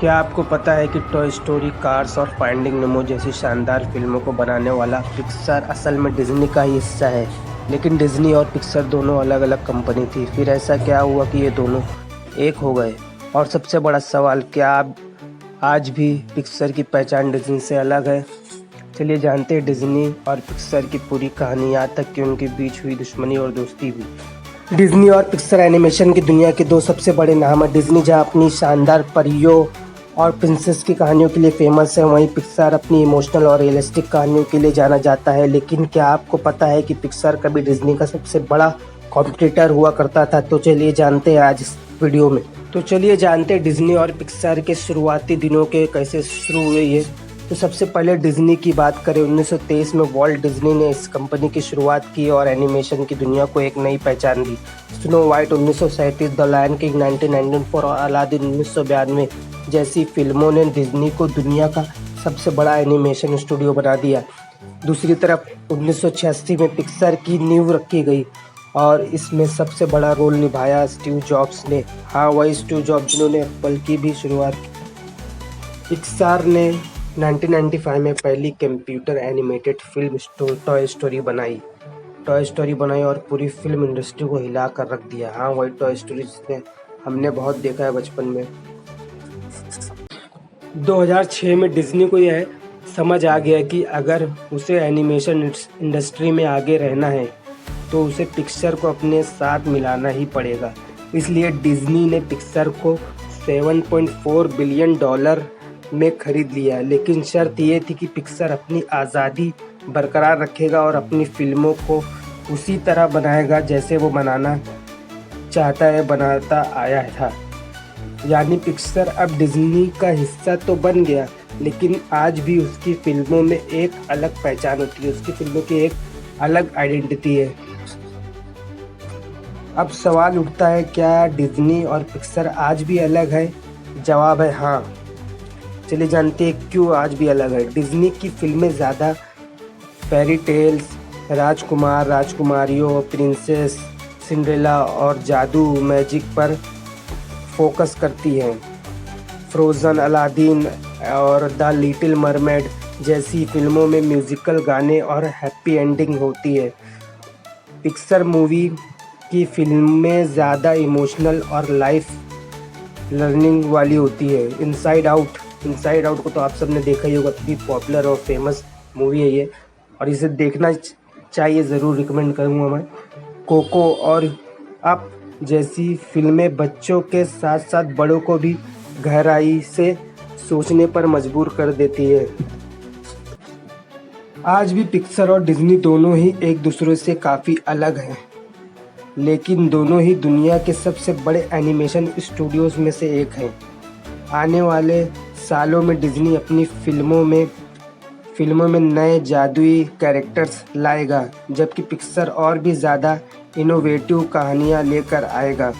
क्या आपको पता है कि टॉय स्टोरी, कार्स और फाइंडिंग नेमो जैसी शानदार फिल्मों को बनाने वाला पिक्सर असल में डिज्नी का ही हिस्सा है। लेकिन डिज्नी और पिक्सर दोनों अलग अलग कंपनी थी। फिर ऐसा क्या हुआ कि ये दोनों एक हो गए? और सबसे बड़ा सवाल, क्या आप आज भी पिक्सर की पहचान डिज्नी से अलग है? चलिए जानते हैं डिज्नी और पिक्सर की पूरी कहानी, यहाँ तक कि उनके बीच हुई दुश्मनी और दोस्ती भी। डिज्नी और पिक्सर एनिमेशन की दुनिया के दो सबसे बड़े नाम हैं। डिज्नी जहाँ अपनी शानदार परियों और प्रिंसेस की कहानियों के लिए फेमस है, वहीं पिक्सर अपनी इमोशनल और रियलिस्टिक कहानियों के लिए जाना जाता है। लेकिन क्या आपको पता है कि पिक्सर कभी डिज्नी का सबसे बड़ा कॉम्पिटिटर हुआ करता था? तो चलिए जानते हैं आज इस वीडियो में। तो चलिए जानते हैं डिज्नी और पिक्सर के शुरुआती दिनों के कैसे शुरू हुए ये। तो सबसे पहले डिज्नी की बात करें, 1923 में वॉल्ट डिज्नी ने इस कंपनी की शुरुआत की और एनिमेशन की दुनिया को एक नई पहचान दी। Snow white 1937, the lion king 1994 और अलादीन 1992 जैसी फिल्मों ने डिज्नी को दुनिया का सबसे बड़ा एनिमेशन स्टूडियो बना दिया। दूसरी तरफ 1986 में पिक्सर की नींव रखी गई और इसमें सबसे बड़ा रोल निभाया स्टीव जॉब्स ने। हाँ, वही स्टीव जॉब्स जिन्होंने एप्पल की भी शुरुआत की। पिक्सार ने 1995 में पहली computer animated film toy story बनाई और पूरी फिल्म इंडस्ट्री को हिला कर रख दिया। हाँ, वही टॉय स्टोरी जिसने हमने बहुत देखा है बचपन में। 2006 में डिज्नी को यह समझ आ गया कि अगर उसे एनिमेशन इंडस्ट्री में आगे रहना है तो उसे पिक्सर को अपने साथ मिलाना ही पड़ेगा। इसलिए डिज्नी ने पिक्सर को $7.4 बिलियन में खरीद लिया। लेकिन शर्त ये थी कि पिक्सर अपनी आज़ादी बरकरार रखेगा और अपनी फिल्मों को उसी तरह बनाएगा जैसे वो बनाना चाहता है, बनाता आया था। यानी पिक्सर अब डिज्नी का हिस्सा तो बन गया, लेकिन आज भी उसकी फिल्मों में एक अलग पहचान होती है, उसकी फिल्मों की एक अलग आइडेंटिटी है। अब सवाल उठता है, क्या डिज्नी और पिक्सर आज भी अलग है? जवाब है हाँ। चलिए जानते हैं क्यों आज भी अलग है। डिज्नी की फिल्में ज़्यादा फेरी टेल्स, राजकुमार राजकुमारियों, प्रिंसेस, सिंड्रेला और जादू मैजिक पर फोकस करती हैं। फ्रोज़न, अलादीन और द लिटिल मरमेड जैसी फिल्मों में म्यूज़िकल गाने और हैप्पी एंडिंग होती है। पिक्सर मूवी की फिल्में ज़्यादा इमोशनल और लाइफ लर्निंग वाली होती है। इनसाइड आउट को तो आप सबने देखा ही होगा, इतनी पॉपुलर और फेमस मूवी है ये, और इसे देखना चाहिए, ज़रूर रिकमेंड करूँगा मैं। कोको और अप जैसी फिल्में बच्चों के साथ साथ बड़ों को भी गहराई से सोचने पर मजबूर कर देती है। आज भी पिक्सर और डिज्नी दोनों ही एक दूसरे से काफ़ी अलग हैं, लेकिन दोनों ही दुनिया के सबसे बड़े एनिमेशन स्टूडियोज़ में से एक हैं। आने वाले सालों में डिज्नी अपनी फिल्मों में नए जादुई कैरेक्टर्स लाएगा, जबकि पिक्सर और भी ज़्यादा इनोवेटिव कहानियाँ लेकर आएगा।